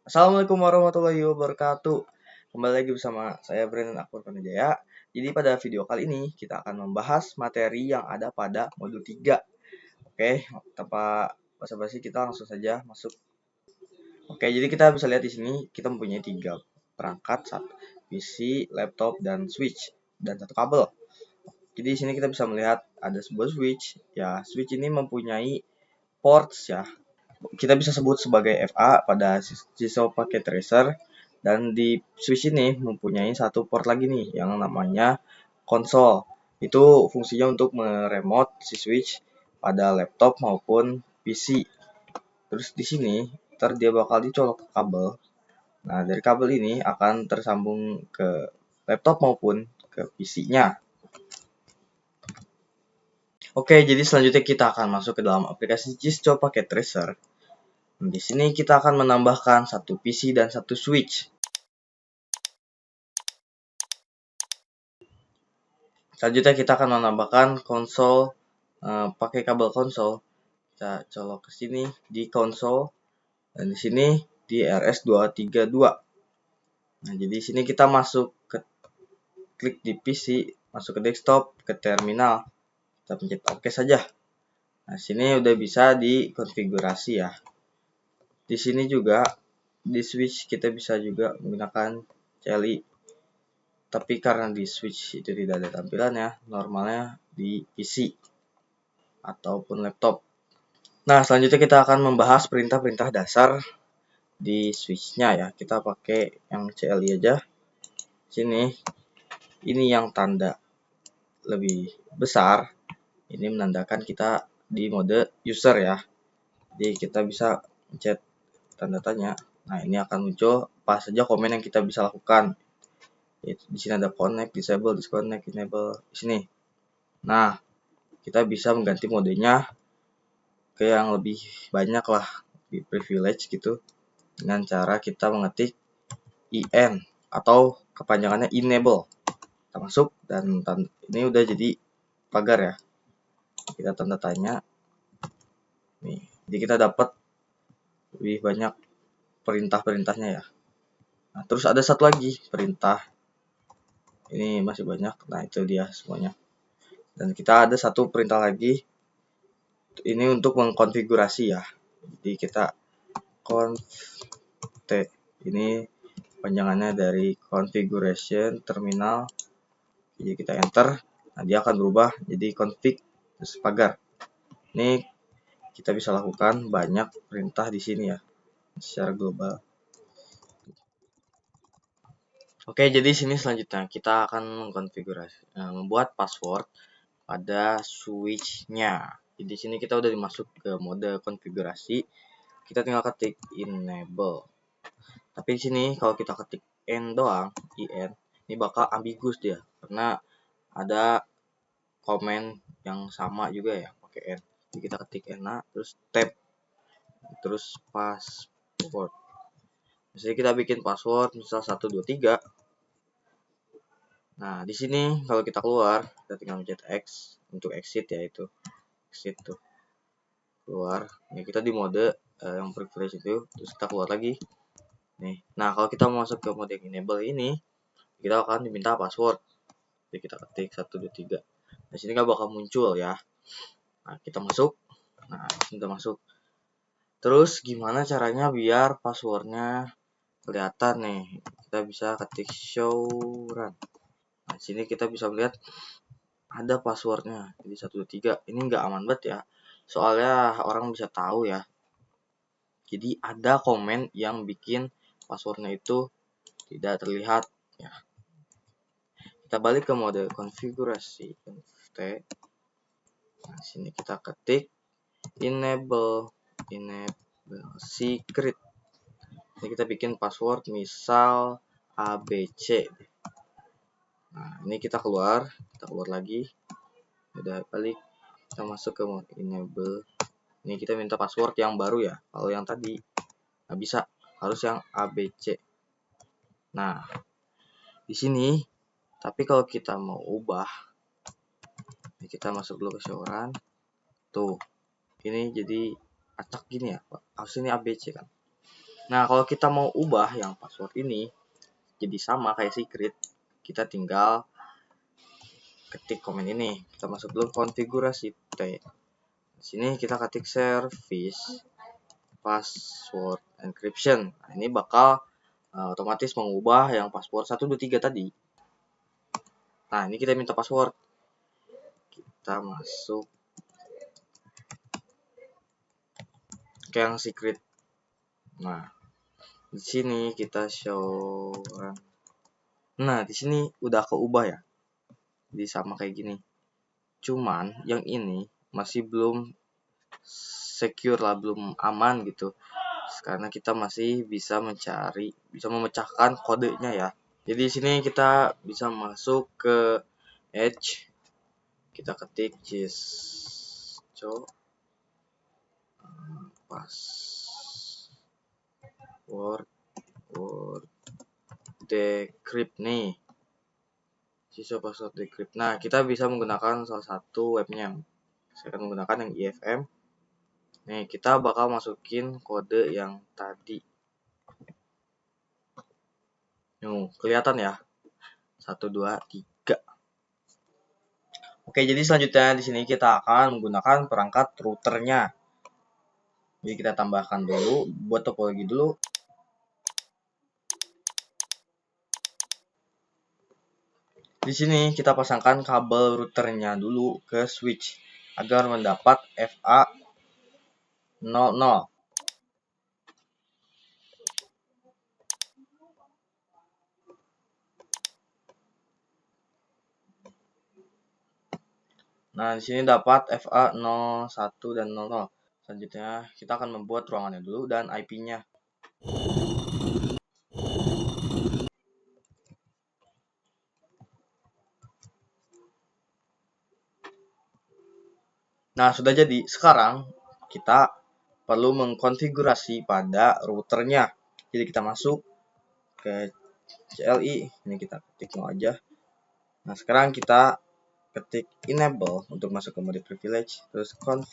Assalamualaikum warahmatullahi wabarakatuh. Kembali lagi bersama saya Brandon Akbar Panajaya. Jadi pada video kali ini kita akan membahas materi yang ada pada modul 3. Oke, tanpa basa-basi kita langsung saja masuk. Oke, jadi kita bisa lihat di sini kita mempunyai 3 perangkat, PC, laptop, dan switch dan 1 kabel. Jadi di sini kita bisa melihat ada sebuah switch. Ya, switch ini mempunyai ports ya. Kita bisa sebut sebagai FA pada sisa paket tracer, dan di switch ini mempunyai satu port lagi nih yang namanya konsol. Itu fungsinya untuk meremote si switch pada laptop maupun PC. Terus di sini ntar dia bakal dicolok ke kabel. Nah, dari kabel ini akan tersambung ke laptop maupun ke PC-nya. Oke, jadi selanjutnya kita akan masuk ke dalam aplikasi Cisco Packet Tracer. Di sini kita akan menambahkan satu PC dan satu switch. Selanjutnya kita akan menambahkan konsol pakai kabel konsol. Kita colok ke sini di konsol dan di sini di RS232. Nah, jadi di sini kita masuk ke klik di PC, masuk ke desktop, ke terminal. Kita pencet OK saja. Nah, sini udah bisa dikonfigurasi ya. Di sini juga di switch kita bisa juga menggunakan CLI. Tapi karena di switch itu tidak ada tampilannya, normalnya di PC ataupun laptop. Nah, selanjutnya kita akan membahas perintah-perintah dasar di switch-nya ya. Kita pakai yang CLI aja. Sini, ini yang tanda lebih besar. Ini menandakan kita di mode user ya. Jadi kita bisa pencet tanda tanya. Nah, ini akan muncul apa saja komen yang kita bisa lakukan. Di sini ada connect, disable, disconnect, enable di sini. Nah, kita bisa mengganti modenya ke yang lebih banyak lah, di privilege gitu, dengan cara kita mengetik IN atau kepanjangannya enable. Kita masuk dan ini udah jadi pagar ya. Kita tanda tanya. Nih, jadi kita dapat lebih banyak perintah-perintahnya ya. Nah, terus ada satu lagi perintah. Ini masih banyak. Nah, itu dia semuanya. Dan kita ada satu perintah lagi. Ini untuk mengkonfigurasi ya. Jadi kita conf ini panjangannya dari configuration terminal. Jadi kita enter, nah dia akan berubah jadi config terus pagar. Ini kita bisa lakukan banyak perintah di sini ya secara global. Oke, jadi sini selanjutnya kita akan mengkonfigurasi membuat password pada switch-nya. Jadi di sini kita udah dimasuk ke mode konfigurasi. Kita tinggal ketik enable. Tapi di sini kalau kita ketik n doang, in, ini bakal ambigus dia karena ada komen yang sama juga ya pakai n. Jadi kita ketik n terus tab terus password. Misalnya kita bikin password misal 123. Nah, di sini kalau kita keluar, kita tinggal mencet X untuk exit ya, itu exit tuh. Keluar. Ini kita di mode yang privilege itu, terus kita keluar lagi. Nih. Nah, kalau kita mau masuk ke mode enable ini, kita akan diminta password. Jadi kita ketik 123. Nah, sini nggak bakal muncul ya. Nah, kita masuk. Nah, kita masuk. Terus gimana caranya biar passwordnya kelihatan nih? Kita bisa ketik show run. Nah, sini kita bisa melihat ada passwordnya. Jadi 123. Ini nggak aman banget ya. Soalnya orang bisa tahu ya. Jadi ada komen yang bikin passwordnya itu tidak terlihat ya. Kita balik ke mode konfigurasi. Nah, sini kita ketik enable secret. Ini kita bikin password misal ABC. Nah, ini kita keluar lagi. Udah balik, kita masuk ke mode enable. Ini kita minta password yang baru ya. Kalau yang tadi nggak bisa, harus yang ABC. Nah, di sini tapi kalau kita mau ubah, kita masuk dulu ke show run. Tuh, ini jadi acak gini ya, Pak. Harus ini ABC kan. Nah, kalau kita mau ubah yang password ini jadi sama kayak secret, kita tinggal ketik komen ini. Kita masuk dulu konfigurasi T. Di sini kita ketik service password encryption. Nah, ini bakal otomatis mengubah yang password 123 tadi. Nah, ini kita minta password. Kita masuk ke yang secret. Nah, di sini kita show. Nah, di sini udah keubah ya. Jadi sama kayak gini. Cuman yang ini masih belum secure lah, belum aman gitu. Karena kita masih bisa memecahkan kodenya ya. Jadi di sini kita bisa masuk ke Edge. Kita ketik password decrypt nih. Password decrypt. Nah, kita bisa menggunakan salah satu webnya. Saya akan menggunakan yang IFM. Nih, kita bakal masukin kode yang tadi. Kelihatan ya. 1, 2, 3. Oke, jadi selanjutnya di sini kita akan menggunakan perangkat routernya. Jadi kita tambahkan dulu, buat topologi dulu. Di sini kita pasangkan kabel routernya dulu ke switch agar mendapat FA00. Nah, di sini dapat FA01 dan 00. Selanjutnya kita akan membuat ruangannya dulu dan IP-nya. Nah, sudah jadi. Sekarang kita perlu mengkonfigurasi pada routernya. Jadi kita masuk ke CLI. Ini kita ketik no aja. Nah, sekarang kita ketik enable untuk masuk ke mode privilege. Terus conf.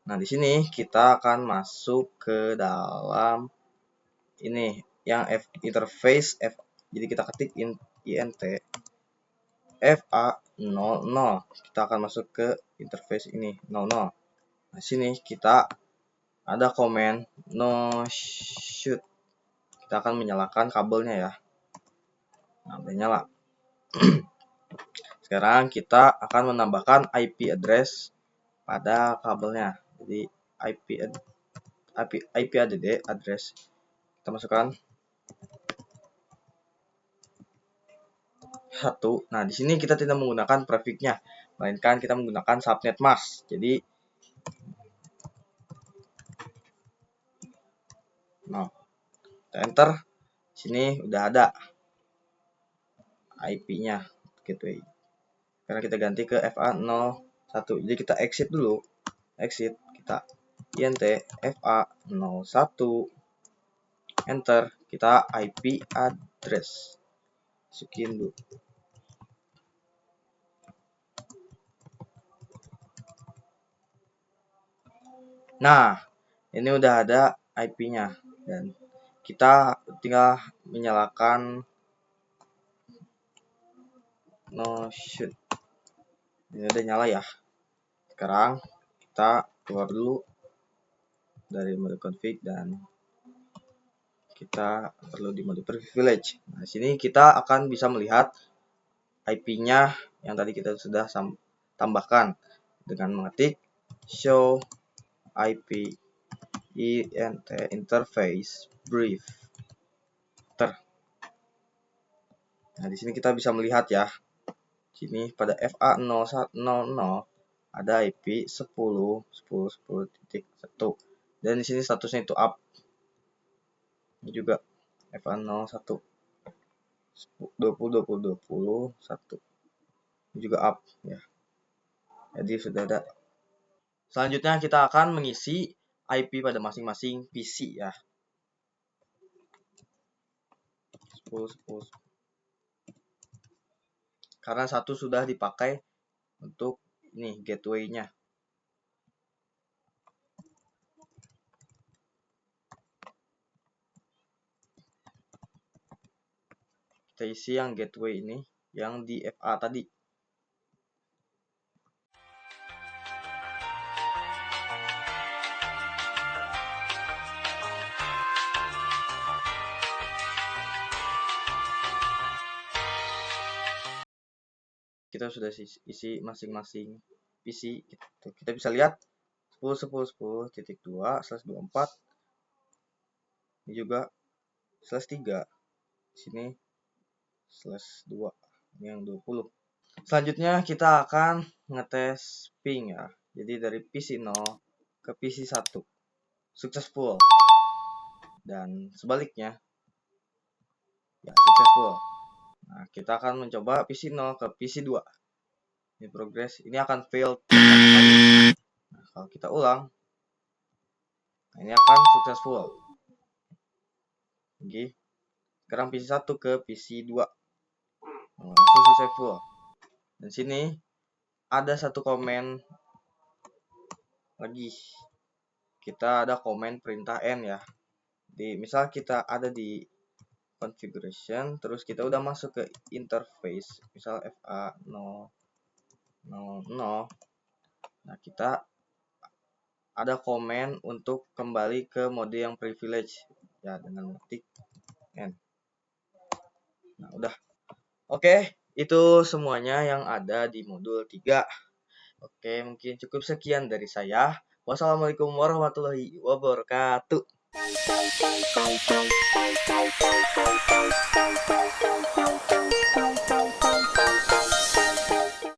Nah, di sini kita akan masuk ke dalam ini yang interface F. Jadi kita ketik int FA00. Kita akan masuk ke interface ini 00. Nah, sini kita ada komen no shoot. Kita akan menyalakan kabelnya ya. Nah, udah nyala. Sekarang kita akan menambahkan IP address pada kabelnya. Jadi IP address kita masukkan 1. Nah, di sini kita tidak menggunakan prefixnya, melainkan kita menggunakan subnet mask. Jadi kita enter. Sini udah ada IP-nya gateway. Karena kita ganti ke FA01. Jadi kita exit dulu. Exit, kita int FA01. Enter, kita IP address. Masukin dulu. Nah, ini udah ada IP-nya dan kita tinggal menyalakan no shoot. Ini udah nyala ya. Sekarang kita keluar dulu dari mode config dan kita perlu di mode privilege. Nah, sini kita akan bisa melihat IP-nya yang tadi kita sudah tambahkan dengan mengetik show IP int interface brief. Nah, di sini kita bisa melihat ya. Sini pada FA010 ada IP 10.10.10.1 dan di sini statusnya itu up. Ini juga FA01 20.20.20.1 ini juga up ya. Jadi sudah ada. Selanjutnya kita akan mengisi IP pada masing-masing PC ya. 10. Karena satu sudah dipakai untuk ini gateway-nya. kita isi yang gateway ini, yang di FA tadi. Kita sudah isi masing-masing PC. Kita bisa lihat 10.10.10.2/24. Ini juga /3. Sini /2. Ini yang 20. Selanjutnya kita akan ngetes ping ya. Jadi dari PC 0 ke PC 1 successful. Dan sebaliknya ya successful. Nah, kita akan mencoba PC 0 ke PC 2. Ini progress, ini akan fail. Nah, kalau kita ulang, nah ini akan successful. Oke. Sekarang PC 1 ke PC 2. Nah, langsung successful. Dan sini ada satu komen lagi. Kita ada komen perintah N ya. Misal kita ada di configuration, terus kita udah masuk ke interface, misal FA 000. Nah, kita ada komen untuk kembali ke mode yang privilege ya, dengan ngetik N. Nah, udah. Oke, itu semuanya yang ada di modul 3. Oke, mungkin cukup sekian dari saya. Wassalamualaikum warahmatullahi wabarakatuh.